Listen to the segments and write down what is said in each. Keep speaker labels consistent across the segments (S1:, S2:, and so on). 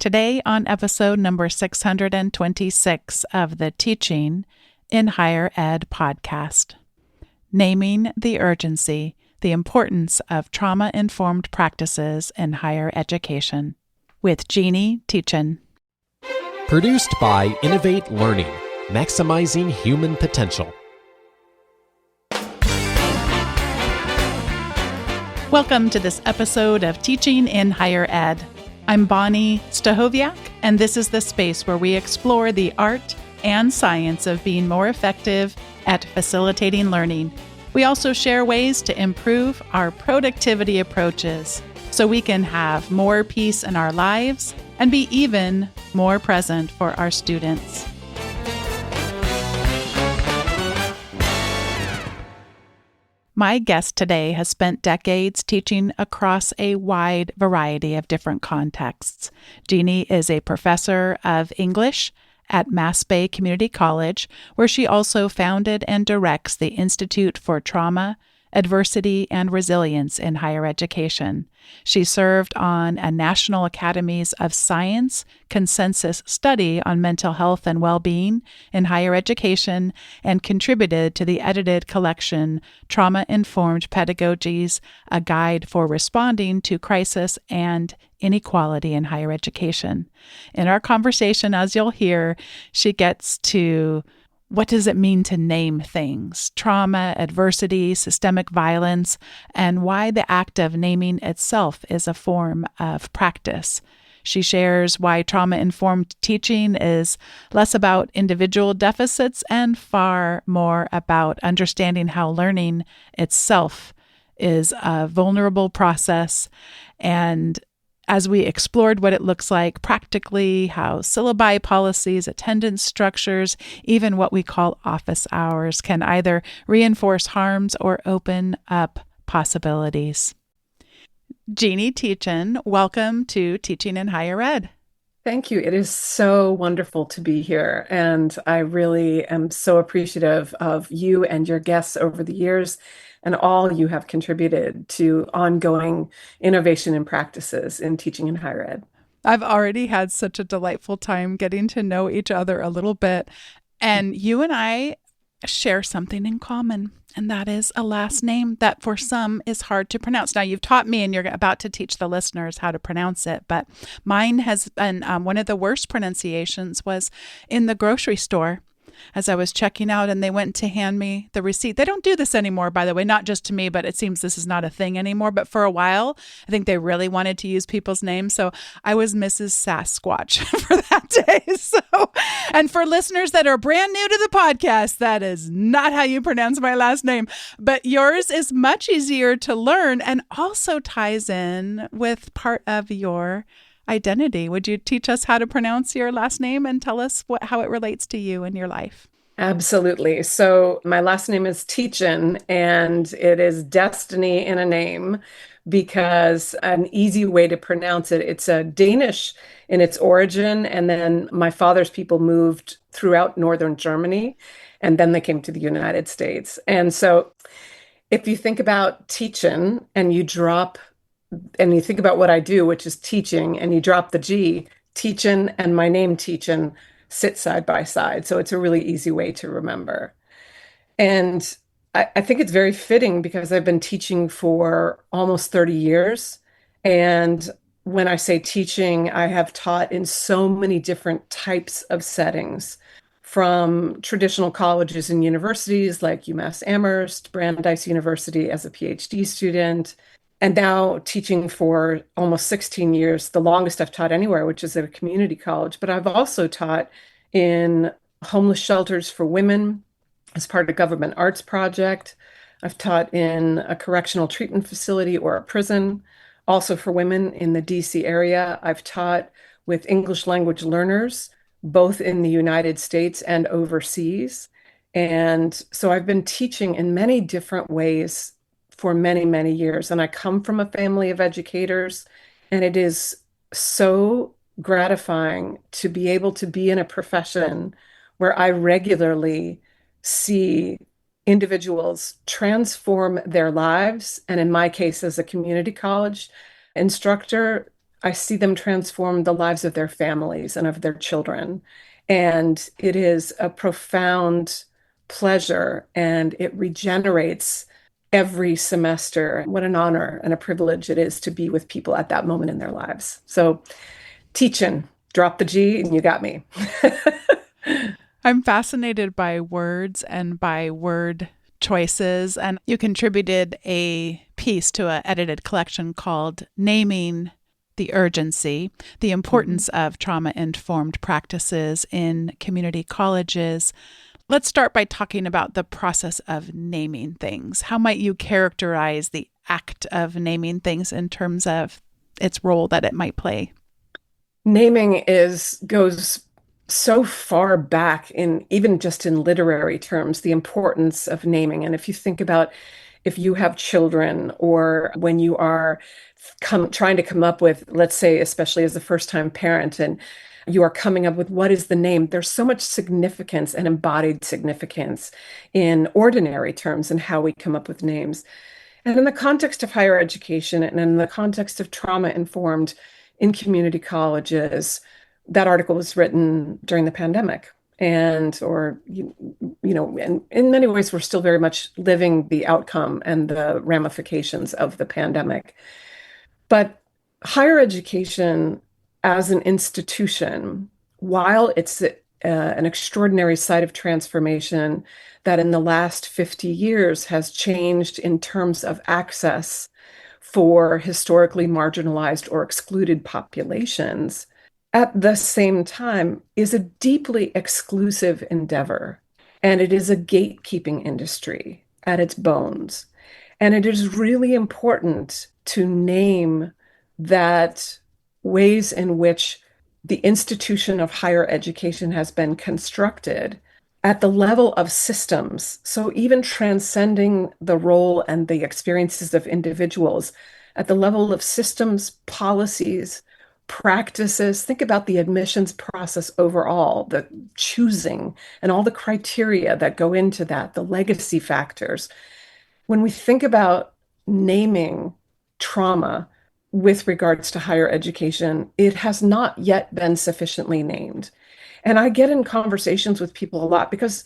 S1: Today on episode number 626 of the Teaching in Higher Ed podcast, naming the urgency, the importance of trauma-informed practices in higher education, with Jeanie Tietjen.
S2: Produced by Innovate Learning, maximizing human potential.
S1: Welcome to this episode of Teaching in Higher Ed. I'm Bonnie Stahoviak, and this is the space where we explore the art and science of being more effective at facilitating learning. We also share ways to improve our productivity approaches so we can have more peace in our lives and be even more present for our students. My guest today has spent decades teaching across a wide variety of different contexts. Jeanie is a professor of English at Mass Bay Community College, where she also founded and directs the Institute for Trauma, Adversity, and Resilience in Higher Education. She served on a National Academies of Science consensus study on mental health and well-being in higher education and contributed to the edited collection Trauma-Informed Pedagogies, a guide for responding to crisis and inequality in higher education. In our conversation, as you'll hear, she gets to what does it mean to name things, trauma, adversity, systemic violence, and why the act of naming itself is a form of practice. She shares why trauma-informed teaching is less about individual deficits and far more about understanding how learning itself is a vulnerable process, and as we explored what it looks like practically, how syllabi policies, attendance structures, even what we call office hours can either reinforce harms or open up possibilities. Jeanie Tietjen, welcome to Teaching in Higher Ed.
S3: Thank you. It is so wonderful to be here. And I really am so appreciative of you and your guests over the years and all you have contributed to ongoing innovation and practices in teaching in higher ed.
S1: I've already had such a delightful time getting to know each other a little bit. And you and I share something in common, and that is a last name that for some is hard to pronounce. Now, you've taught me, and you're about to teach the listeners how to pronounce it, but mine has been one of the worst pronunciations was in the grocery store as I was checking out, and they went to hand me the receipt. They don't do this anymore, by the way, not just to me, but it seems this is not a thing anymore. But for a while, I think they really wanted to use people's names. So I was Mrs. Sasquatch for that day. And for listeners that are brand new to the podcast, that is not how you pronounce my last name. But yours is much easier to learn and also ties in with part of your identity. Would you teach us how to pronounce your last name and tell us how it relates to you in your life?
S3: Absolutely. So my last name is Tietjen, and it is destiny in a name because an easy way to pronounce it, it's a Danish in its origin. And then my father's people moved throughout northern Germany, and then they came to the United States. And so if you think about Tietjen and you think about what I do, which is teaching, and you drop the G, Tietjen and my name Tietjen sit side by side. So it's a really easy way to remember. And I think it's very fitting because I've been teaching for almost 30 years. And when I say teaching, I have taught in so many different types of settings, from traditional colleges and universities like UMass Amherst, Brandeis University as a PhD student, and now teaching for almost 16 years, the longest I've taught anywhere, which is at a community college. But I've also taught in homeless shelters for women as part of a government arts project. I've taught in a correctional treatment facility or a prison, also for women in the DC area. I've taught with English language learners, both in the United States and overseas. And so I've been teaching in many different ways for many, many years. And I come from a family of educators, and it is so gratifying to be able to be in a profession where I regularly see individuals transform their lives. And in my case, as a community college instructor, I see them transform the lives of their families and of their children. And it is a profound pleasure and it regenerates every semester. What an honor and a privilege it is to be with people at that moment in their lives. So, teaching, drop the G and you got me.
S1: I'm fascinated by words and by word choices. And you contributed a piece to an edited collection called Naming the Urgency, the Importance of Trauma-Informed Practices in Community Colleges. Let's start by talking about the process of naming things. How might you characterize the act of naming things in terms of its role that it might play?
S3: Naming goes so far back in even just in literary terms, the importance of naming. And if you think about if you have children or when you are trying to come up with, let's say, especially as a first-time parent, and you are coming up with what is the name, there's so much significance and embodied significance in ordinary terms and how we come up with names. And in the context of higher education and in the context of trauma-informed in community colleges, that article was written during the pandemic. And, or, and in many ways, we're still very much living the outcome and the ramifications of the pandemic. But higher education as an institution, while it's an extraordinary site of transformation that in the last 50 years has changed in terms of access for historically marginalized or excluded populations, at the same time is a deeply exclusive endeavor. And it is a gatekeeping industry at its bones. And it is really important to name that ways in which the institution of higher education has been constructed at the level of systems. So even transcending the role and the experiences of individuals at the level of systems, policies, practices. Think about the admissions process overall, the choosing and all the criteria that go into that, the legacy factors. When we think about naming trauma with regards to higher education, it has not yet been sufficiently named. And I get in conversations with people a lot because,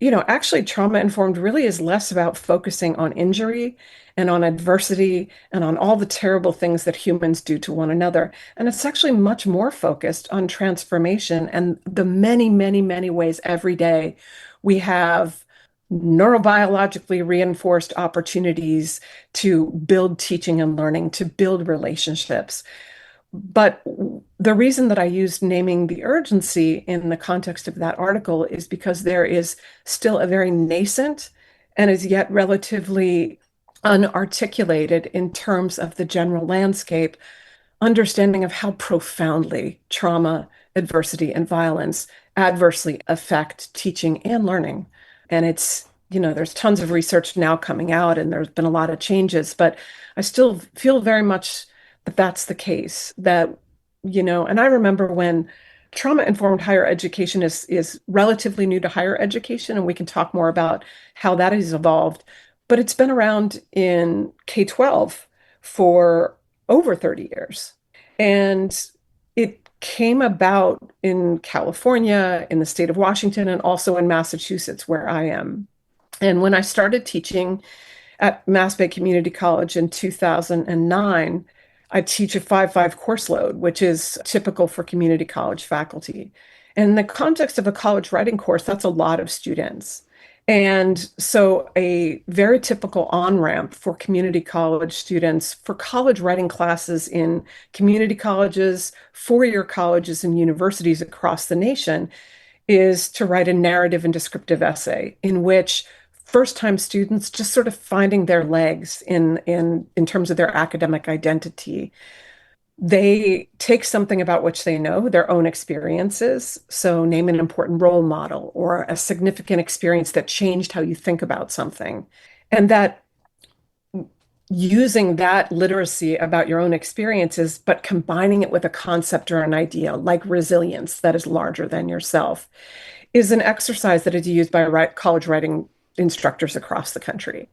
S3: actually trauma informed really is less about focusing on injury and on adversity and on all the terrible things that humans do to one another. And it's actually much more focused on transformation and the many, many, many ways every day we have neurobiologically reinforced opportunities to build teaching and learning, to build relationships. But the reason that I used naming the urgency in the context of that article is because there is still a very nascent and as yet relatively unarticulated in terms of the general landscape understanding of how profoundly trauma, adversity, and violence adversely affect teaching and learning. And there's tons of research now coming out, and there's been a lot of changes, but I still feel very much that that's the case. And I remember when trauma-informed higher education is relatively new to higher education, and we can talk more about how that has evolved, but it's been around in K-12 for over 30 years. And it came about in California, in the state of Washington, and also in Massachusetts, where I am. And when I started teaching at Mass Bay Community College in 2009, I teach a 5-5 course load, which is typical for community college faculty. And in the context of a college writing course, that's a lot of students. And so a very typical on-ramp for community college students for college writing classes in community colleges, four-year colleges, and universities across the nation is to write a narrative and descriptive essay in which first-time students just sort of finding their legs in terms of their academic identity. They take something about which they know, their own experiences. So name an important role model or a significant experience that changed how you think about something. And that using that literacy about your own experiences, but combining it with a concept or an idea like resilience that is larger than yourself, is an exercise that is used by college writing instructors across the country.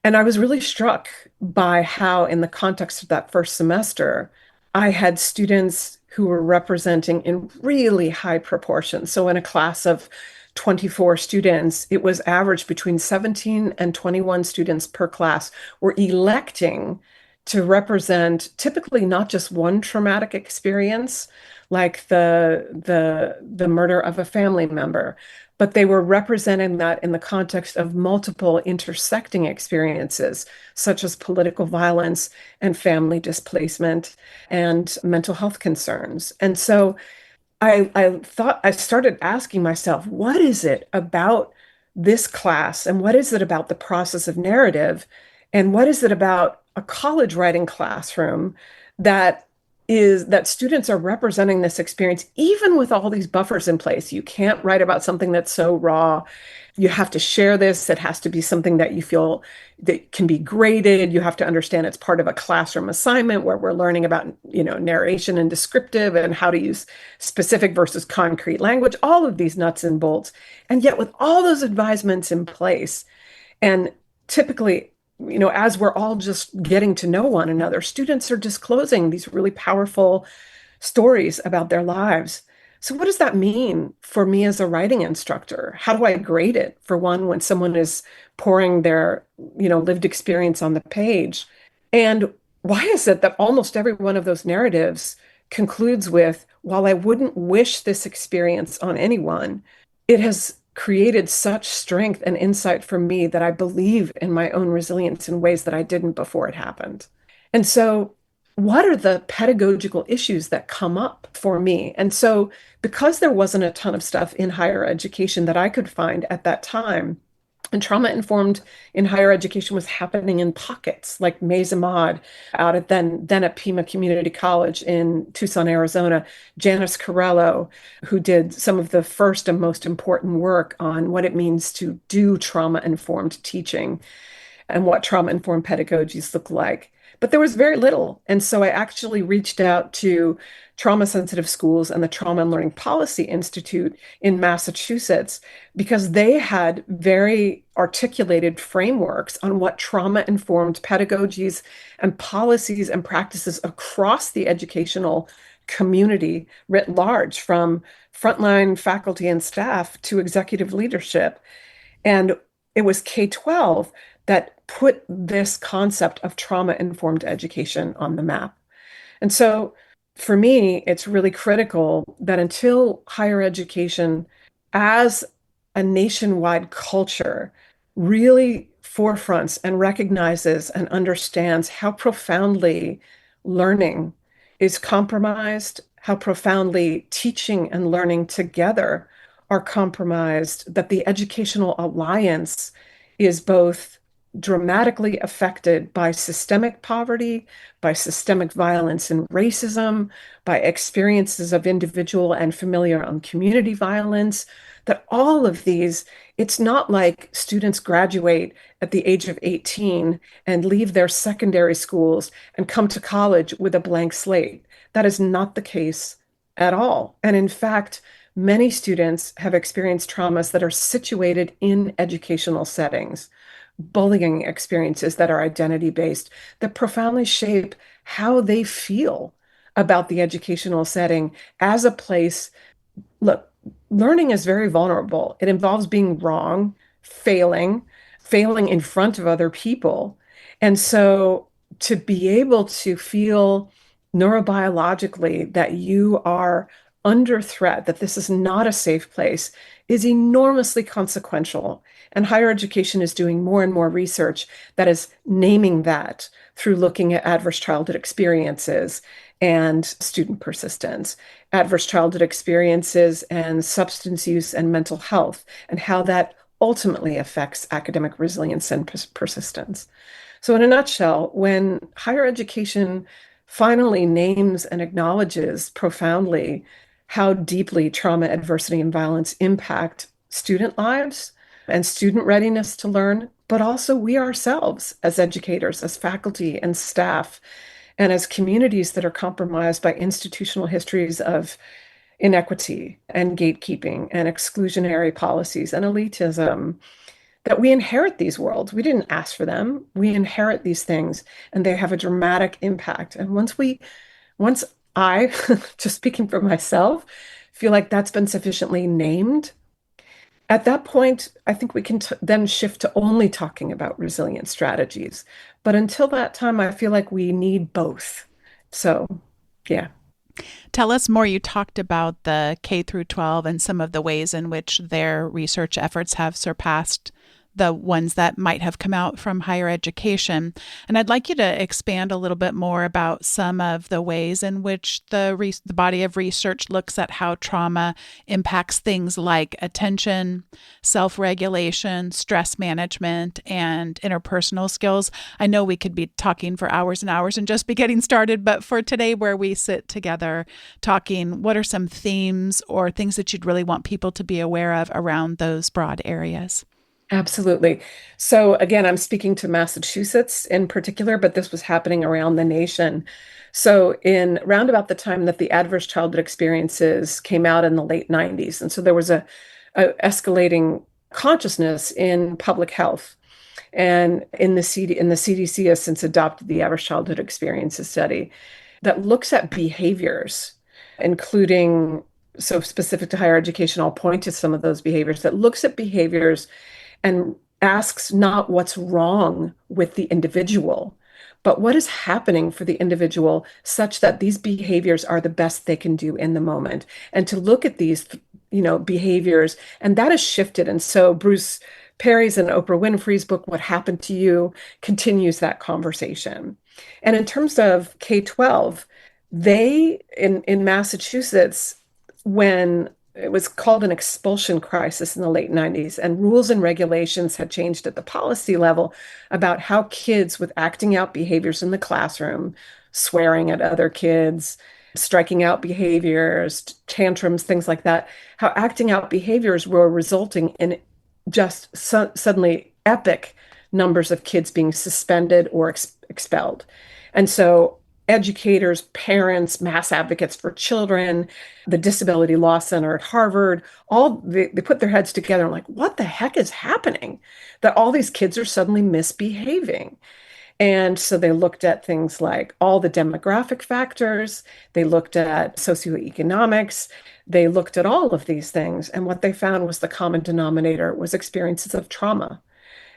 S3: And I was really struck by how, in the context of that first semester, I had students who were representing in really high proportions. So in a class of 24 students, it was average between 17 and 21 students per class were electing to represent typically not just one traumatic experience, like the murder of a family member, but they were representing that in the context of multiple intersecting experiences, such as political violence and family displacement and mental health concerns. And so I started asking myself, what is it about this class and what is it about the process of narrative and what is it about a college writing classroom that that students are representing this experience even with all these buffers in place. You can't write about something that's so raw. You have to share this. It has to be something that you feel that can be graded. You have to understand it's part of a classroom assignment where we're learning about, narration and descriptive and how to use specific versus concrete language, all of these nuts and bolts. And yet with all those advisements in place, and typically, as we're all just getting to know one another, students are disclosing these really powerful stories about their lives. So, what does that mean for me as a writing instructor? How do I grade it, for one, when someone is pouring their, lived experience on the page? And why is it that almost every one of those narratives concludes with, while I wouldn't wish this experience on anyone, it has created such strength and insight for me that I believe in my own resilience in ways that I didn't before it happened. And so, what are the pedagogical issues that come up for me? And so, because there wasn't a ton of stuff in higher education that I could find at that time, and trauma informed in higher education was happening in pockets, like Mays Ahmad out at then at Pima Community College in Tucson, Arizona, Janice Carello, who did some of the first and most important work on what it means to do trauma informed teaching and what trauma informed pedagogies look like. But there was very little. And so I actually reached out to trauma sensitive schools and the Trauma and Learning Policy Institute in Massachusetts because they had very articulated frameworks on what trauma informed pedagogies and policies and practices across the educational community writ large, from frontline faculty and staff to executive leadership. And it was K-12 that put this concept of trauma-informed education on the map. And so for me, it's really critical that until higher education as a nationwide culture really forefronts and recognizes and understands how profoundly learning is compromised, how profoundly teaching and learning together are compromised, that the educational alliance is both dramatically affected by systemic poverty, by systemic violence and racism, by experiences of individual and familiar and community violence, that all of these, it's not like students graduate at the age of 18 and leave their secondary schools and come to college with a blank slate. That is not the case at all. And in fact, many students have experienced traumas that are situated in educational settings, bullying experiences that are identity based, that profoundly shape how they feel about the educational setting as a place. Look, learning is very vulnerable. It involves being wrong, failing in front of other people. And so to be able to feel neurobiologically that you are under threat, that this is not a safe place, is enormously consequential. And higher education is doing more and more research that is naming that through looking at adverse childhood experiences and student persistence, adverse childhood experiences and substance use and mental health, and how that ultimately affects academic resilience and persistence. So, in a nutshell, when higher education finally names and acknowledges profoundly how deeply trauma, adversity, and violence impact student lives and student readiness to learn, but also we ourselves as educators, as faculty and staff, and as communities that are compromised by institutional histories of inequity and gatekeeping and exclusionary policies and elitism, that we inherit these worlds. We didn't ask for them. We inherit these things, and they have a dramatic impact. And once we Once I, just speaking for myself, feel like that's been sufficiently named, at that point, I think we can then shift to only talking about resilient strategies. But until that time, I feel like we need both. So, yeah.
S1: Tell us more. You talked about the K through 12 and some of the ways in which their research efforts have surpassed the ones that might have come out from higher education. And I'd like you to expand a little bit more about some of the ways in which the body of research looks at how trauma impacts things like attention, self-regulation, stress management, and interpersonal skills. I know we could be talking for hours and hours and just be getting started, but for today where we sit together talking, what are some themes or things that you'd really want people to be aware of around those broad areas?
S3: Absolutely. So again, I'm speaking to Massachusetts in particular, but this was happening around the nation. So in round about the time that the adverse childhood experiences came out in the late 90s, and so there was a escalating consciousness in public health. And in the CDC has since adopted the Average Childhood Experiences Study that looks at behaviors, including, so specific to higher education, I'll point to some of those behaviors, that looks at behaviors and asks not what's wrong with the individual, but what is happening for the individual such that these behaviors are the best they can do in the moment. And to look at these, behaviors, and that has shifted. And so Bruce Perry's and Oprah Winfrey's book, What Happened to You, continues that conversation. And in terms of K-12, they in Massachusetts, when it was called an expulsion crisis in the late 90s, and rules and regulations had changed at the policy level about how kids with acting out behaviors in the classroom, swearing at other kids, striking out behaviors, tantrums, things like that, how acting out behaviors were resulting in just suddenly epic numbers of kids being suspended or expelled. And so educators, parents, mass advocates for children, the Disability Law Center at Harvard, all they put their heads together and like, what the heck is happening? That all these kids are suddenly misbehaving. And so they looked at things like all the demographic factors, they looked at socioeconomics, they looked at all of these things. And what they found was the common denominator was experiences of trauma,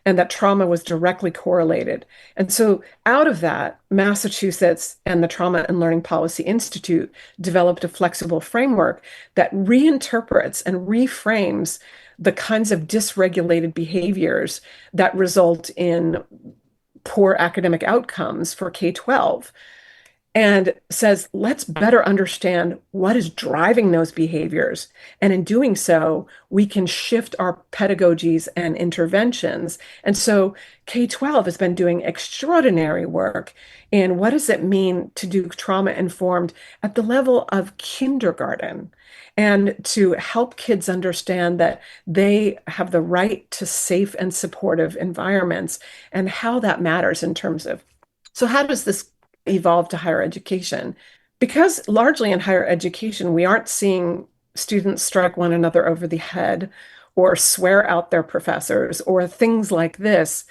S3: and that trauma was directly correlated. And so out of that, Massachusetts and the Trauma and Learning Policy Institute developed a flexible framework that reinterprets and reframes the kinds of dysregulated behaviors that result in poor academic outcomes for K-12, and says, let's better understand what is driving those behaviors. And in doing so, we can shift our pedagogies and interventions. And so K-12 has been doing extraordinary work in what does it mean to do trauma informed at the level of kindergarten, and to help kids understand that they have the right to safe and supportive environments, and how that matters in terms of, so how does this evolve to higher education? Because largely in higher education, we aren't seeing students strike one another over the head or swear out their professors or things like this.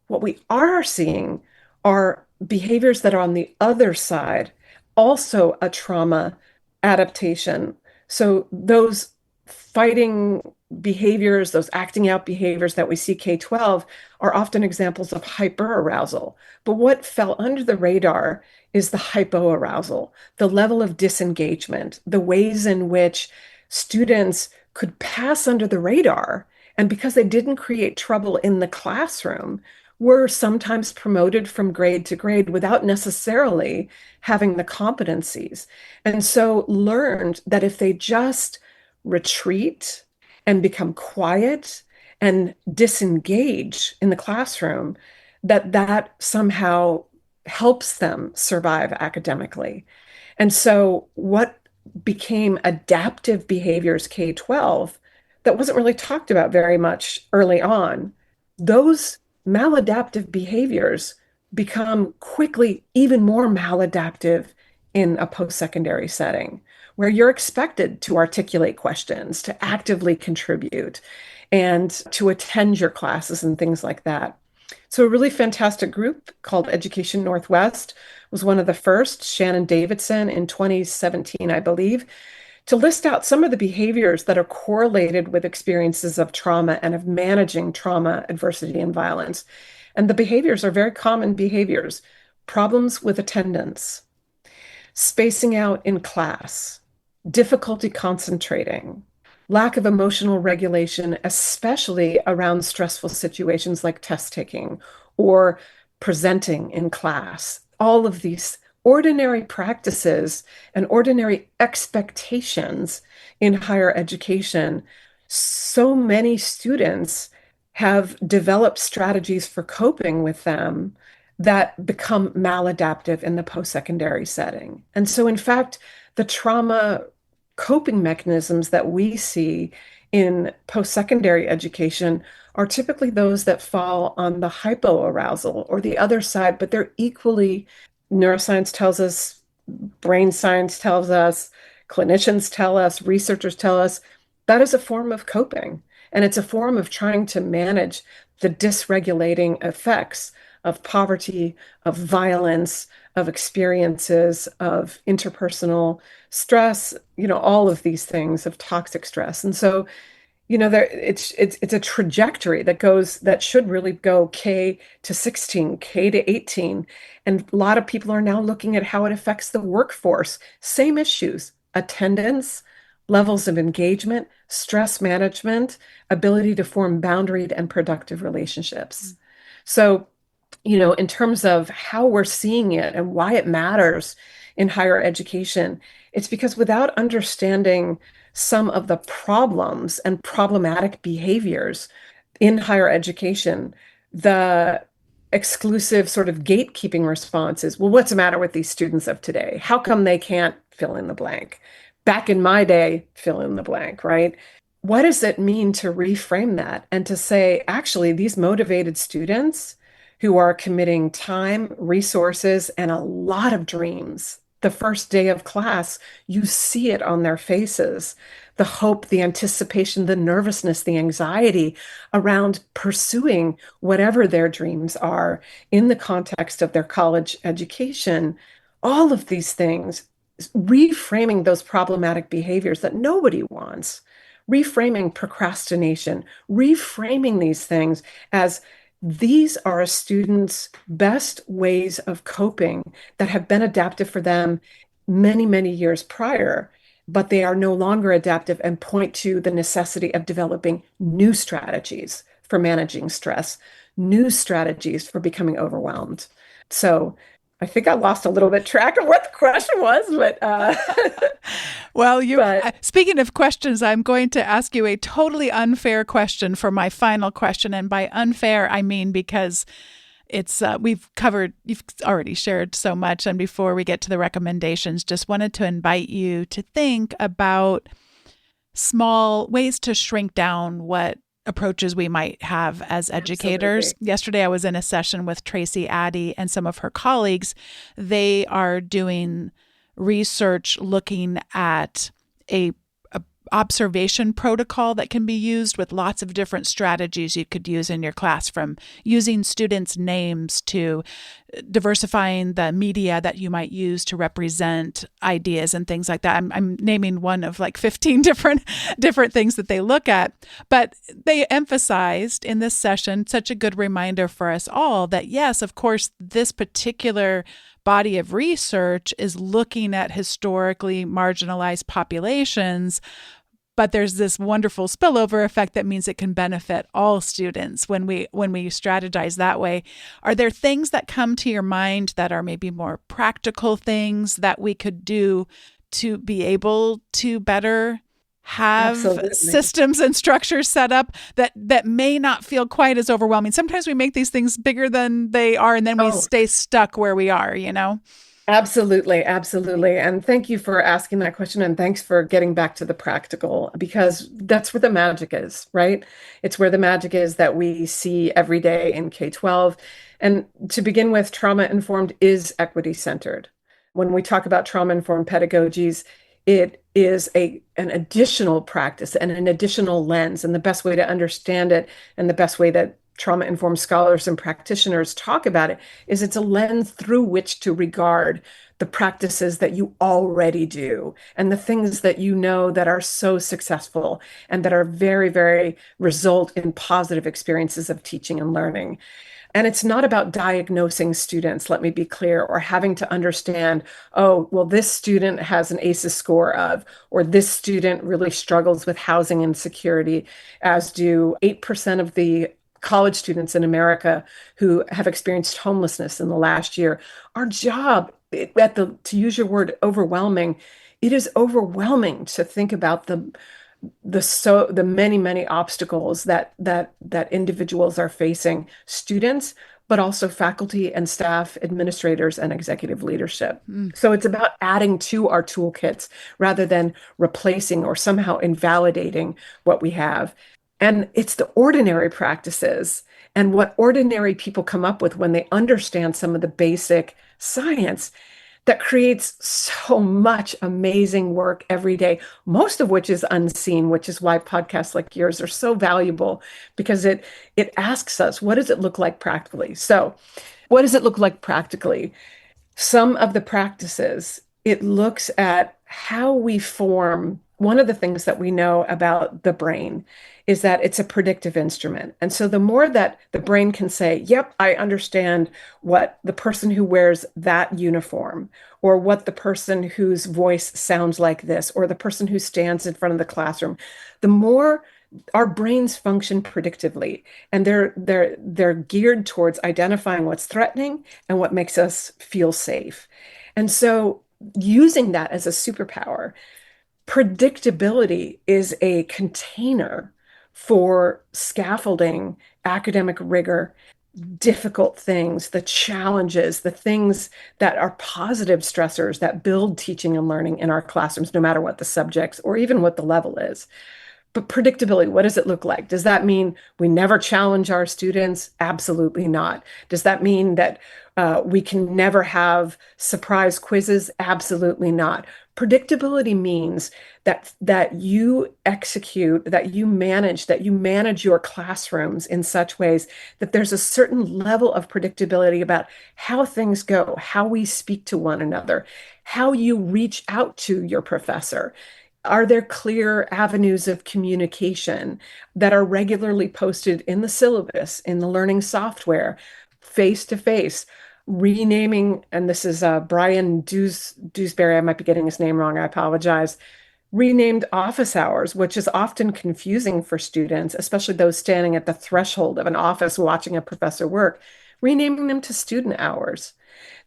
S3: What we are seeing are behaviors that are on the other side, also a trauma adaptation. So those fighting behaviors, those acting out behaviors that we see K-12 are often examples of hyperarousal. But what fell under the radar is the hypoarousal, the level of disengagement, the ways in which students could pass under the radar. And because they didn't create trouble in the classroom, were sometimes promoted from grade to grade without necessarily having the competencies. And so learned that if they just retreat and become quiet and disengage in the classroom, that somehow helps them survive academically. And so what became adaptive behaviors K-12 that wasn't really talked about very much early on, those maladaptive behaviors become quickly even more maladaptive in a post-secondary setting, where you're expected to articulate questions, to actively contribute, and to attend your classes and things like that. So a really fantastic group called Education Northwest was one of the first, Shannon Davidson in 2017, I believe, to list out some of the behaviors that are correlated with experiences of trauma and of managing trauma, adversity, and violence. And the behaviors are very common behaviors: problems with attendance, spacing out in class, difficulty concentrating, lack of emotional regulation, especially around stressful situations like test taking or presenting in class. All of these ordinary practices and ordinary expectations in higher education, so many students have developed strategies for coping with them that become maladaptive in the post-secondary setting. And so, in fact, the trauma coping mechanisms that we see in post-secondary education are typically those that fall on the hypoarousal or the other side, but they're equally, neuroscience tells us, brain science tells us, clinicians tell us, researchers tell us, that is a form of coping. And it's a form of trying to manage the dysregulating effects of poverty, of violence, of experiences of interpersonal stress, all of these things, of toxic stress. And so, it's a trajectory that should really go K to 16, K to 18. And a lot of people are now looking at how it affects the workforce. Same issues: attendance, levels of engagement, stress management, ability to form boundaried and productive relationships. So, in terms of how we're seeing it and why it matters in higher education, it's because without understanding some of the problems and problematic behaviors in higher education, the exclusive sort of gatekeeping response is, well, what's the matter with these students of today? How come they can't fill in the blank? Back in my day, fill in the blank, right? What does it mean to reframe that and to say, actually, these motivated students who are committing time, resources, and a lot of dreams. The first day of class, you see it on their faces: the hope, the anticipation, the nervousness, the anxiety around pursuing whatever their dreams are in the context of their college education. All of these things, reframing those problematic behaviors that nobody wants, reframing procrastination, reframing these things as these are a student's best ways of coping that have been adaptive for them many, many years prior, but they are no longer adaptive and point to the necessity of developing new strategies for managing stress, new strategies for becoming overwhelmed. So I think I lost a little bit track of what the question was, but
S1: well,
S3: but
S1: speaking of questions, I'm going to ask you a totally unfair question for my final question. And by unfair, I mean because it's you've already shared so much. And before we get to the recommendations, just wanted to invite you to think about small ways to shrink down what approaches we might have as educators.
S3: Absolutely.
S1: Yesterday, I was in a session with Tracy Addy and some of her colleagues. They are doing research looking at a observation protocol that can be used with lots of different strategies you could use in your class, from using students' names to diversifying the media that you might use to represent ideas and things like that. I'm naming one of like 15 different things that they look at, but they emphasized in this session such a good reminder for us all that yes, of course, this particular body of research is looking at historically marginalized populations, but there's this wonderful spillover effect that means it can benefit all students when we strategize that way. Are there things that come to your mind that are maybe more practical things that we could do to be able to better have
S3: Absolutely.
S1: systems and structures set up that may not feel quite as overwhelming? Sometimes we make these things bigger than they are, and then we stay stuck where we are,
S3: Absolutely, absolutely. And thank you for asking that question. And thanks for getting back to the practical, because that's where the magic is, right? It's where the magic is that we see every day in K-12. And to begin with, trauma-informed is equity-centered. When we talk about trauma-informed pedagogies, it is an additional practice and an additional lens. And the best way to understand it and the best way that trauma-informed scholars and practitioners talk about it, is it's a lens through which to regard the practices that you already do and the things that you know that are so successful and that are very, very result in positive experiences of teaching and learning. And it's not about diagnosing students, let me be clear, or having to understand, oh, well, this student has an ACEs score of, or this student really struggles with housing insecurity, as do 8% of the college students in America who have experienced homelessness in the last year. Our job, to use your word, overwhelming, it is overwhelming to think about the many obstacles that individuals are facing, students, but also faculty and staff, administrators, and executive leadership. So it's about adding to our toolkits rather than replacing or somehow invalidating what we have. And it's the ordinary practices and what ordinary people come up with when they understand some of the basic science that creates so much amazing work every day, most of which is unseen, which is why podcasts like yours are so valuable, because it asks us, what does it look like practically? So what does it look like practically? Some of the practices, it looks at how we form. One of the things that we know about the brain is that it's a predictive instrument. And so the more that the brain can say, yep, I understand what the person who wears that uniform, or what the person whose voice sounds like this, or the person who stands in front of the classroom, the more our brains function predictively, and they're geared towards identifying what's threatening and what makes us feel safe. And so using that as a superpower, predictability is a container for scaffolding academic rigor, difficult things, the challenges, the things that are positive stressors that build teaching and learning in our classrooms, no matter what the subjects or even what the level is. But predictability, what does it look like? Does that mean we never challenge our students? Absolutely not. Does that mean that we can never have surprise quizzes? Absolutely not. Predictability means that you execute, that you manage your classrooms in such ways that there's a certain level of predictability about how things go, how we speak to one another, how you reach out to your professor. Are there clear avenues of communication that are regularly posted in the syllabus, in the learning software, face to face? Renaming, and this is Brian Dewsbury, I might be getting his name wrong, I apologize. Renamed office hours, which is often confusing for students, especially those standing at the threshold of an office watching a professor work, renaming them to student hours.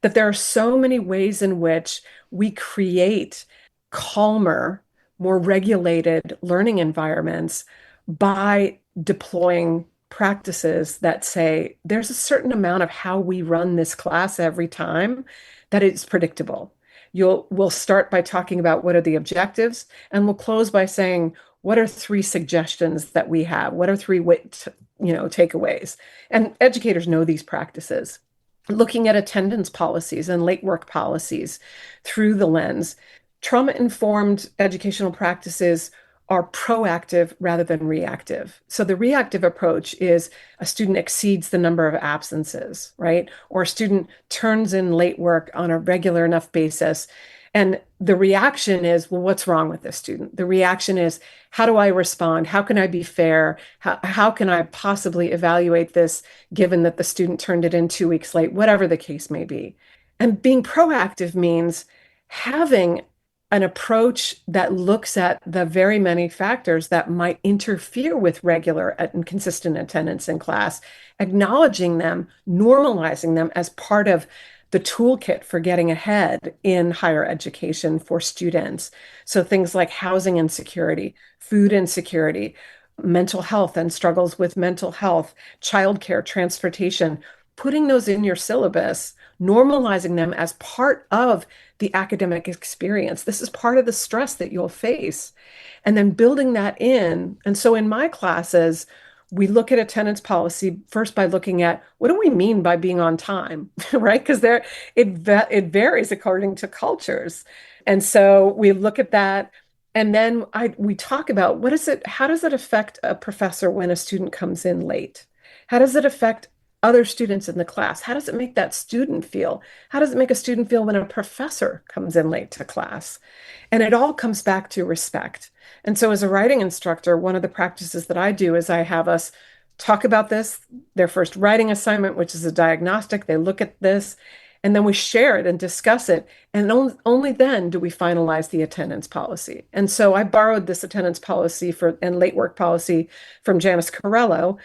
S3: That there are so many ways in which we create calmer, more regulated learning environments by deploying practices that say there's a certain amount of how we run this class every time that it's predictable. We'll start by talking about what are the objectives, and we'll close by saying, what are three suggestions that we have? What are three takeaways? And educators know these practices. Looking at attendance policies and late work policies through the lens, trauma-informed educational practices are proactive rather than reactive. So the reactive approach is a student exceeds the number of absences, right? Or a student turns in late work on a regular enough basis. And the reaction is, well, what's wrong with this student? The reaction is, how do I respond? How can I be fair? How can I possibly evaluate this given that the student turned it in 2 weeks late, whatever the case may be? And being proactive means having an approach that looks at the very many factors that might interfere with regular and consistent attendance in class, acknowledging them, normalizing them as part of the toolkit for getting ahead in higher education for students. So things like housing insecurity, food insecurity, mental health and struggles with mental health, childcare, transportation, putting those in your syllabus, normalizing them as part of the academic experience. This is part of the stress that you'll face. And then building that in. And so in my classes, we look at attendance policy first by looking at what do we mean by being on time, right? Because it varies according to cultures. And so we look at that. And then we talk about how does it affect a professor when a student comes in late? How does it affect other students in the class? How does it make that student feel? How does it make a student feel when a professor comes in late to class? And it all comes back to respect. And so, as a writing instructor, one of the practices that I do is I have us talk about this, their first writing assignment, which is a diagnostic. They look at this, and then we share it and discuss it. And only then do we finalize the attendance policy. And so, I borrowed this attendance policy and late work policy from Janice Corello.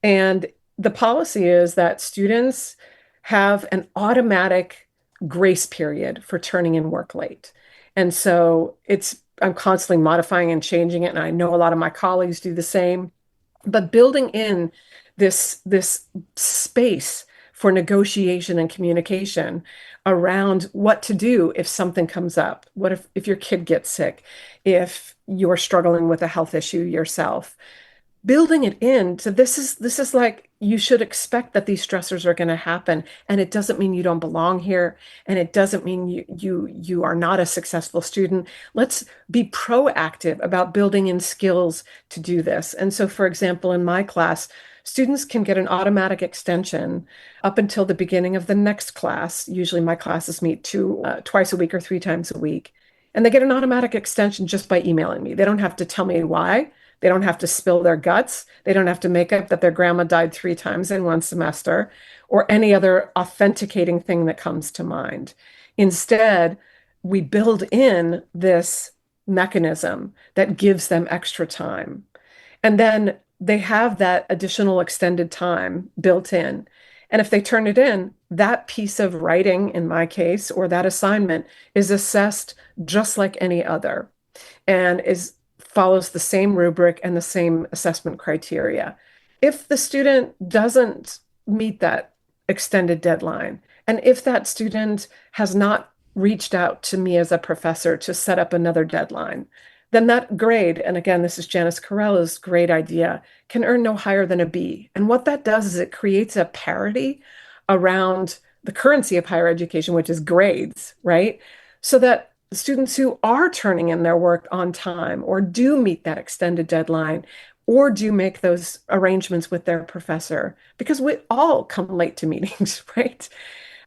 S3: And the policy is that students have an automatic grace period for turning in work late. And so I'm constantly modifying and changing it. And I know a lot of my colleagues do the same, but building in this space for negotiation and communication around what to do if something comes up. What if your kid gets sick, if you're struggling with a health issue yourself? Building it in to this is like you should expect that these stressors are going to happen, and it doesn't mean you don't belong here, and it doesn't mean you are not a successful student. Let's be proactive about building in skills to do this. And so, for example, in my class, students can get an automatic extension up until the beginning of the next class. Usually my classes meet twice a week or 3 times a week, and they get an automatic extension just by emailing me. They don't have to tell me why. They don't have to spill their guts. They don't have to make up that their grandma died 3 times in one semester or any other authenticating thing that comes to mind. Instead, we build in this mechanism that gives them extra time. And then they have that additional extended time built in. And if they turn it in, that piece of writing, in my case, or that assignment is assessed just like any other and follows the same rubric and the same assessment criteria. If the student doesn't meet that extended deadline, and if that student has not reached out to me as a professor to set up another deadline, then that grade, and again, this is Janice Corello's great idea, can earn no higher than a B. And what that does is it creates a parity around the currency of higher education, which is grades, right? So that students who are turning in their work on time or do meet that extended deadline or do make those arrangements with their professor, because we all come late to meetings, right?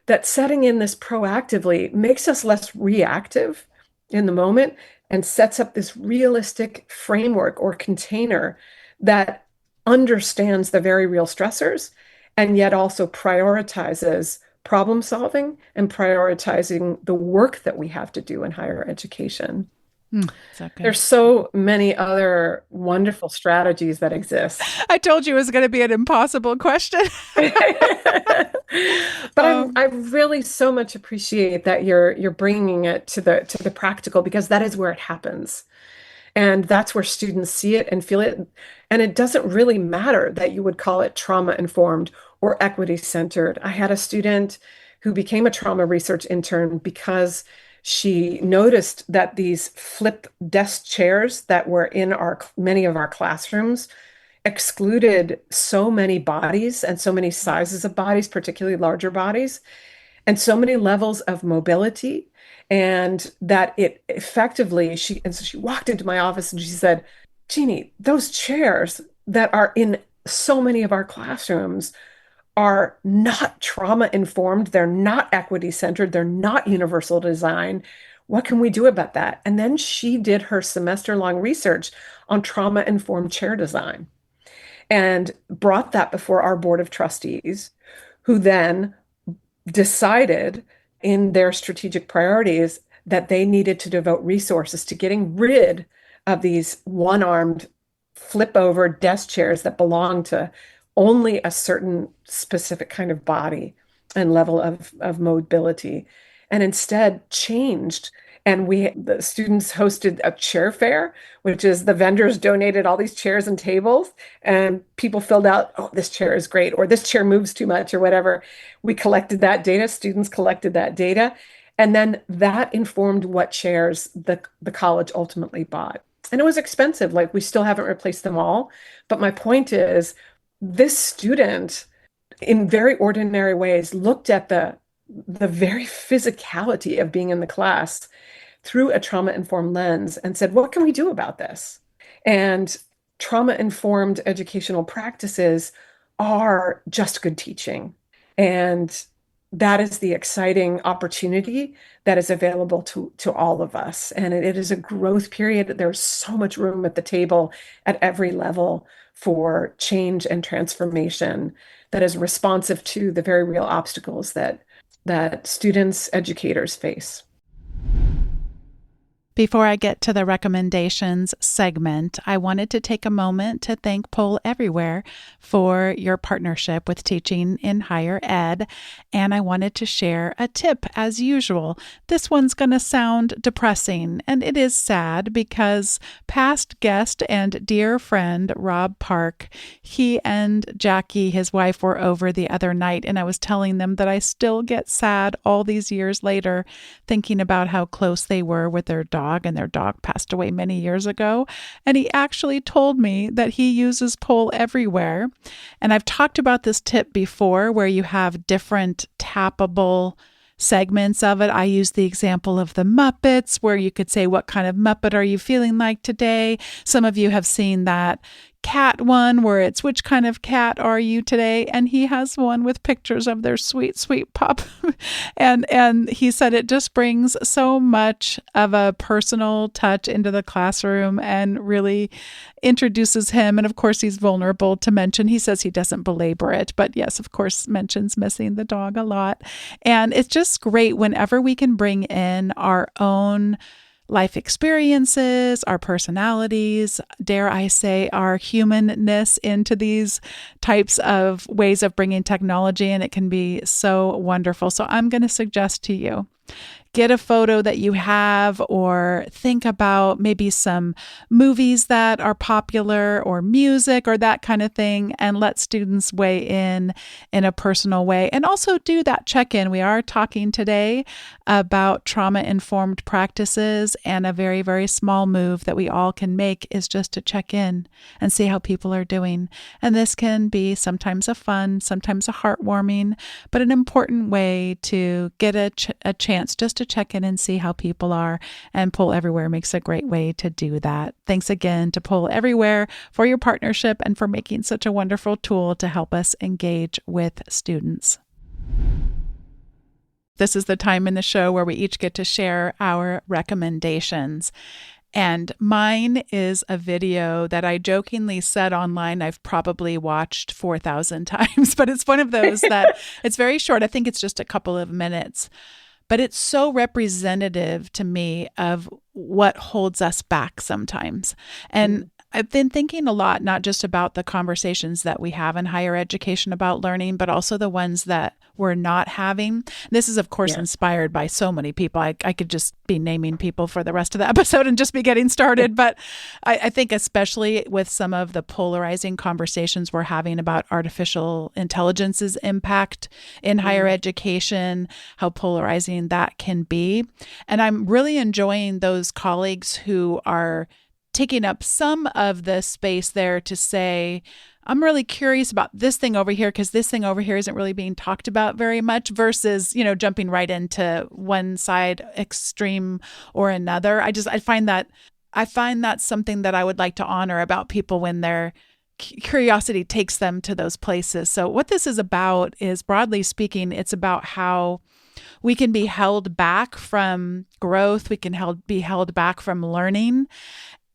S3: That setting in this proactively makes us less reactive in the moment and sets up this realistic framework or container that understands the very real stressors and yet also prioritizes problem solving and prioritizing the work that we have to do in higher education.
S1: So good.
S3: There's so many other wonderful strategies that exist.
S1: I told you it was going to be an impossible question.
S3: But I really so much appreciate that you're bringing it to the practical, because that is where it happens. And that's where students see it and feel it. And it doesn't really matter that you would call it trauma-informed or equity-centered. I had a student who became a trauma research intern because she noticed that these flip desk chairs that were in many of our classrooms excluded so many bodies and so many sizes of bodies, particularly larger bodies, and so many levels of mobility. And that it effectively, so she walked into my office and she said, Jeanie, those chairs that are in so many of our classrooms are not trauma informed. They're not equity centered. They're not universal design. What can we do about that? And then she did her semester long research on trauma informed chair design and brought that before our board of trustees, who then decided in their strategic priorities that they needed to devote resources to getting rid of these one-armed flip over desk chairs that belong to only a certain specific kind of body and level of mobility, and instead changed. And the students hosted a chair fair, which is the vendors donated all these chairs and tables, and people filled out, oh, this chair is great, or this chair moves too much, or whatever. We collected that data, students collected that data, and then that informed what chairs the college ultimately bought. And it was expensive, like we still haven't replaced them all. But my point is, this student, in very ordinary ways, looked at the very physicality of being in the class through a trauma-informed lens and said, what can we do about this? And trauma-informed educational practices are just good teaching. And that is the exciting opportunity that is available to all of us. And it is a growth period. There's so much room at the table at every level for change and transformation that is responsive to the very real obstacles that students, educators face.
S1: Before I get to the recommendations segment, I wanted to take a moment to thank Pull Everywhere for your partnership with teaching in higher ed. And I wanted to share a tip as usual. This one's going to sound depressing, and it is sad because past guest and dear friend Rob Park, he and Jackie, his wife, were over the other night, and I was telling them that I still get sad all these years later thinking about how close they were with their dog, and their dog passed away many years ago. And he actually told me that he uses Pull Everywhere. And I've talked about this tip before where you have different tappable segments of it. I use the example of the Muppets where you could say, what kind of Muppet are you feeling like today? Some of you have seen that cat one where it's which kind of cat are you today? And he has one with pictures of their sweet, sweet pup. and he said it just brings so much of a personal touch into the classroom and really introduces him. And of course, he's vulnerable to mention. He says he doesn't belabor it, but yes, of course, mentions missing the dog a lot. And it's just great whenever we can bring in our own life experiences, our personalities, dare I say, our humanness into these types of ways of bringing technology, and it can be so wonderful. So I'm going to suggest to you, get a photo that you have, or think about maybe some movies that are popular or music or that kind of thing, and let students weigh in a personal way. And also do that check-in. We are talking today about trauma-informed practices, and a very, very small move that we all can make is just to check in and see how people are doing. And this can be sometimes a fun, sometimes a heartwarming, but an important way to get a chance just to check in and see how people are. And Pull Everywhere makes a great way to do that. Thanks again to Pull Everywhere for your partnership and for making such a wonderful tool to help us engage with students. This is the time in the show where we each get to share our recommendations. And mine is a video that I jokingly said online I've probably watched 4,000 times, but it's one of those that it's very short. I think it's just a couple of minutes. But it's so representative to me of what holds us back sometimes. And I've been thinking a lot, not just about the conversations that we have in higher education about learning, but also the ones that we're not having. This is, of course, inspired by so many people. I could just be naming people for the rest of the episode and just be getting started. But I think especially with some of the polarizing conversations we're having about artificial intelligence's impact in higher education, how polarizing that can be. And I'm really enjoying those colleagues who are taking up some of the space there to say, I'm really curious about this thing over here because this thing over here isn't really being talked about very much, versus, jumping right into one side extreme or another. I find that something that I would like to honor about people when their curiosity takes them to those places. So what this is about is, broadly speaking, it's about how we can be held back from growth. We can be held back from learning.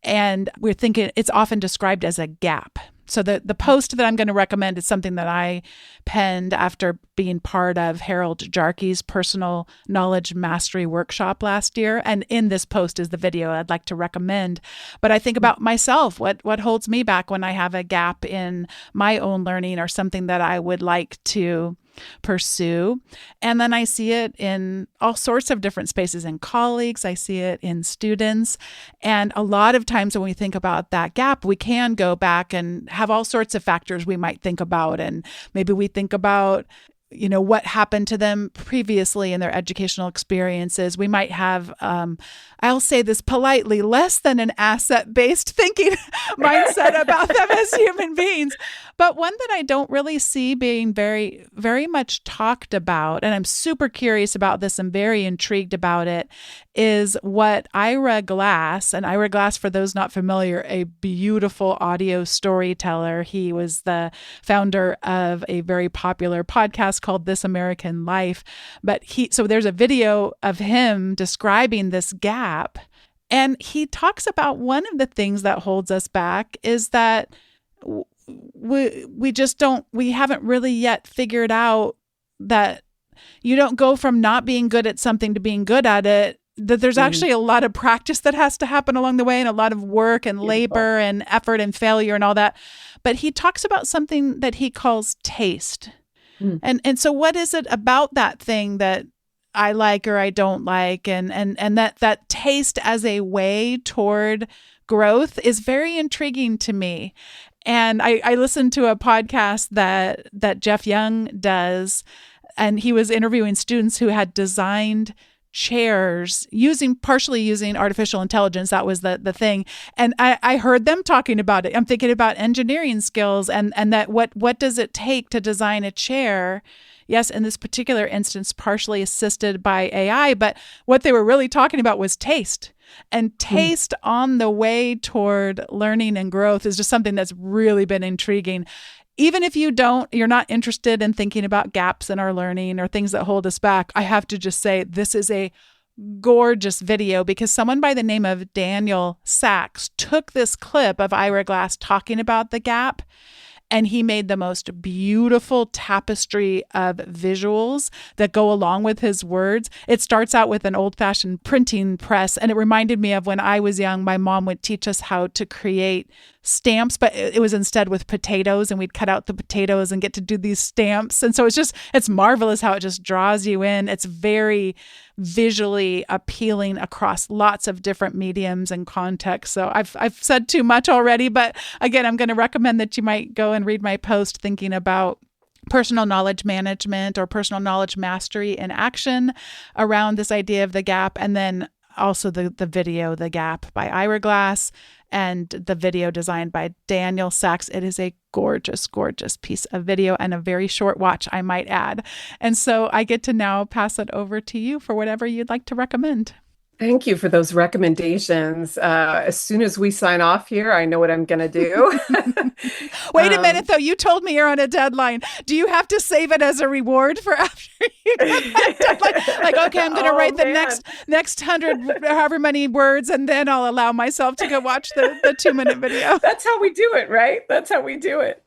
S1: And we're thinking it's often described as a gap. So the post that I'm going to recommend is something that I penned after being part of Harold Jarkey's personal knowledge mastery workshop last year. And in this post is the video I'd like to recommend. But I think about myself, what holds me back when I have a gap in my own learning or something that I would like to pursue. And then I see it in all sorts of different spaces, in colleagues, I see it in students. And a lot of times when we think about that gap, we can go back and have all sorts of factors we might think about. And maybe we think about what happened to them previously in their educational experiences. We might have, I'll say this politely, less than an asset-based thinking mindset about them as human beings. But one that I don't really see being very, very much talked about, and I'm super curious about this and very intrigued about it, is what Ira Glass, and Ira Glass, for those not familiar, a beautiful audio storyteller. He was the founder of a very popular podcast called This American Life. But so there's a video of him describing this gap. And he talks about one of the things that holds us back is that we haven't really yet figured out that you don't go from not being good at something to being good at it, that there's actually a lot of practice that has to happen along the way and a lot of work and labor and effort and failure and all that. But he talks about something that he calls taste. And so what is it about that thing that I like or I don't like? And that taste as a way toward growth is very intriguing to me. And I listened to a podcast that Jeff Young does, and he was interviewing students who had designed chairs partially using artificial intelligence. That was the thing. And I heard them talking about it. I'm thinking about engineering skills and that what does it take to design a chair? Yes, in this particular instance, partially assisted by AI, but what they were really talking about was taste. And taste on the way toward learning and growth is just something that's really been intriguing. Even if you're not interested in thinking about gaps in our learning or things that hold us back, I have to just say this is a gorgeous video because someone by the name of Daniel Sachs took this clip of Ira Glass talking about the gap, and he made the most beautiful tapestry of visuals that go along with his words. It starts out with an old-fashioned printing press, and it reminded me of when I was young, my mom would teach us how to create stamps, but it was instead with potatoes, and we'd cut out the potatoes and get to do these stamps. And so it's marvelous how it just draws you in. It's very visually appealing across lots of different mediums and contexts. So I've said too much already, but again, I'm going to recommend that you might go and read my post thinking about personal knowledge management or personal knowledge mastery in action around this idea of the gap, and then also the video, The Gap by Ira Glass, and the video designed by Daniel Sachs. It is a gorgeous, gorgeous piece of video and a very short watch, I might add. And so I get to now pass it over to you for whatever you'd like to recommend.
S3: Thank you for those recommendations. As soon as we sign off here, I know what I'm going to do.
S1: Wait a minute, though. You told me you're on a deadline. Do you have to save it as a reward for after you get that deadline? Like, okay, I'm going to write the next 100, however many words, and then I'll allow myself to go watch the 2-minute video.
S3: That's how we do it, right? That's how we do it.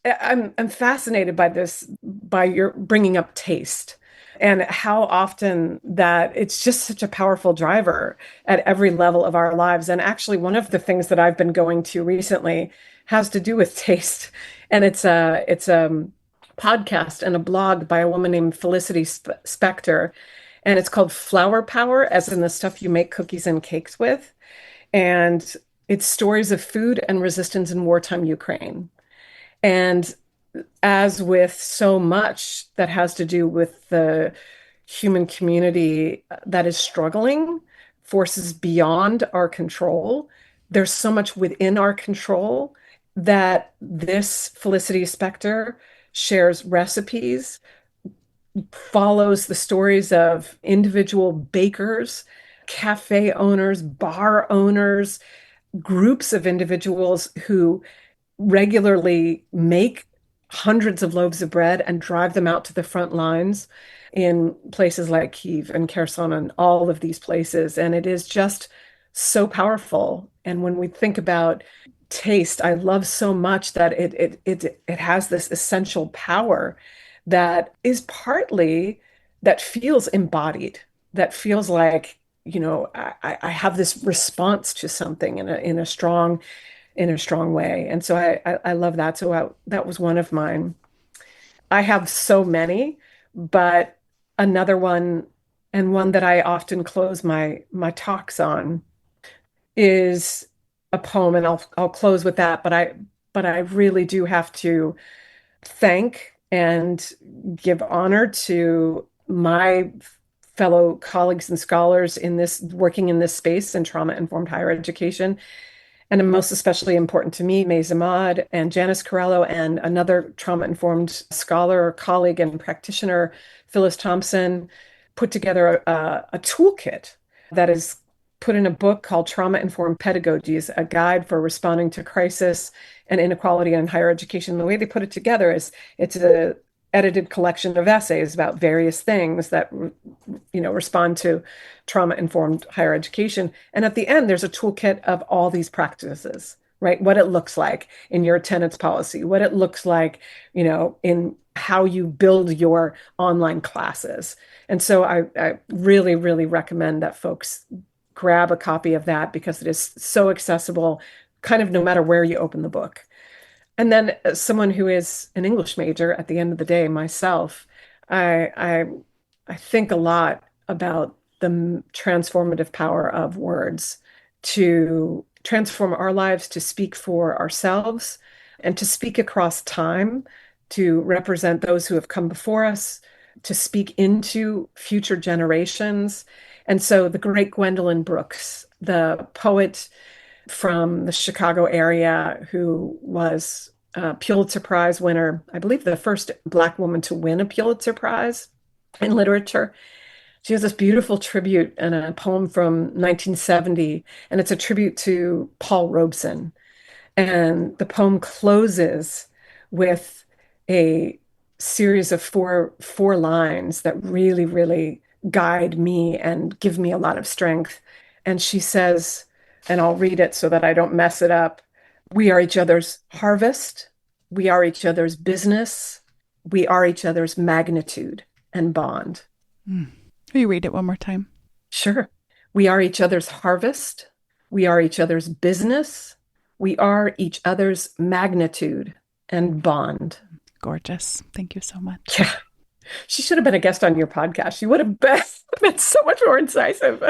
S3: I'm fascinated by this, by your bringing up taste. And how often that it's just such a powerful driver at every level of our lives. And actually, one of the things that I've been going to recently has to do with taste. And it's a podcast and a blog by a woman named Felicity Spector. And it's called Flower Power, as in the stuff you make cookies and cakes with. And it's stories of food and resistance in wartime Ukraine. And as with so much that has to do with the human community that is struggling, forces beyond our control, there's so much within our control that this Felicity Spector shares recipes, follows the stories of individual bakers, cafe owners, bar owners, groups of individuals who regularly make hundreds of loaves of bread and drive them out to the front lines in places like Kyiv and Kherson and all of these places. And it is just so powerful. And when we think about taste, I love so much that it has this essential power that is partly, that feels embodied, that feels like, I have this response to something in a strong way. And so I love that. So that was one of mine. I have so many, but another one, and one that I often close my talks on, is a poem, and I'll close with that. But I really do have to thank and give honor to my fellow colleagues and scholars in this working in this space in trauma-informed higher education. And most especially important to me, May Zamad and Janice Corello and another trauma-informed scholar, colleague, and practitioner, Phyllis Thompson, put together a toolkit that is put in a book called Trauma-Informed Pedagogies, a guide for responding to crisis and inequality in higher education. The way they put it together is it's a edited collection of essays about various things that respond to trauma-informed higher education. And at the end, there's a toolkit of all these practices, right? What it looks like in your attendance policy, what it looks like, in how you build your online classes. And so I really, really recommend that folks grab a copy of that because it is so accessible, kind of no matter where you open the book. And then as someone who is an English major at the end of the day, myself, I think a lot about the transformative power of words to transform our lives, to speak for ourselves, and to speak across time, to represent those who have come before us, to speak into future generations. And so the great Gwendolyn Brooks, the poet from the Chicago area who was a Pulitzer Prize winner, I believe the first Black woman to win a Pulitzer Prize in literature. She has this beautiful tribute and a poem from 1970, and it's a tribute to Paul Robeson. And the poem closes with a series of four lines that really, really guide me and give me a lot of strength. And she says, and I'll read it so that I don't mess it up. We are each other's harvest. We are each other's business. We are each other's magnitude and bond.
S1: Will you read it one more time?
S3: Sure. We are each other's harvest. We are each other's business. We are each other's magnitude and bond.
S1: Gorgeous. Thank you so much.
S3: Yeah. She should have been a guest on your podcast. She would have been so much more incisive.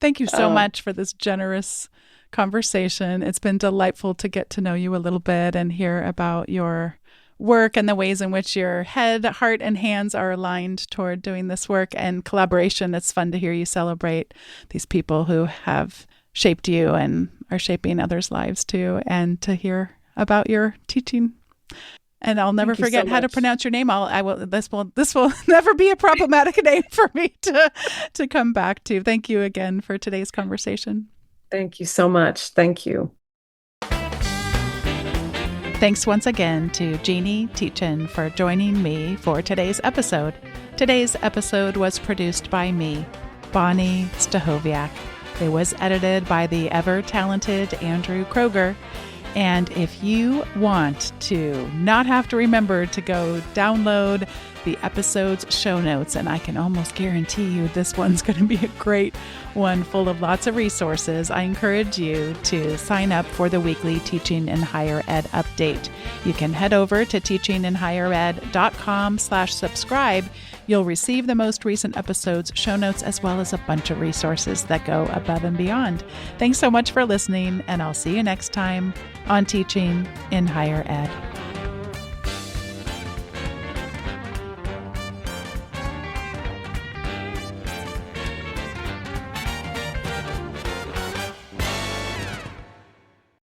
S1: Thank you so much for this generous conversation. It's been delightful to get to know you a little bit and hear about your work and the ways in which your head, heart, and hands are aligned toward doing this work and collaboration. It's fun to hear you celebrate these people who have shaped you and are shaping others' lives too, and to hear about your teaching. And I'll never forget how to pronounce your name. This will never be a problematic name for me to come back to. Thank you again for today's conversation.
S3: Thank you so much. Thank you.
S1: Thanks once again to Jeanie Tietjen for joining me for today's episode. Today's episode was produced by me, Bonnie Stachowiak. It was edited by the ever-talented Andrew Kroger. And if you want to not have to remember to go download the episode's show notes, and I can almost guarantee you this one's going to be a great one full of lots of resources, I encourage you to sign up for the weekly Teaching in Higher Ed update. You can head over to teachinginhighered.com/subscribe. You'll receive the most recent episode's show notes as well as a bunch of resources that go above and beyond. Thanks so much for listening, and I'll see you next time on Teaching in Higher Ed.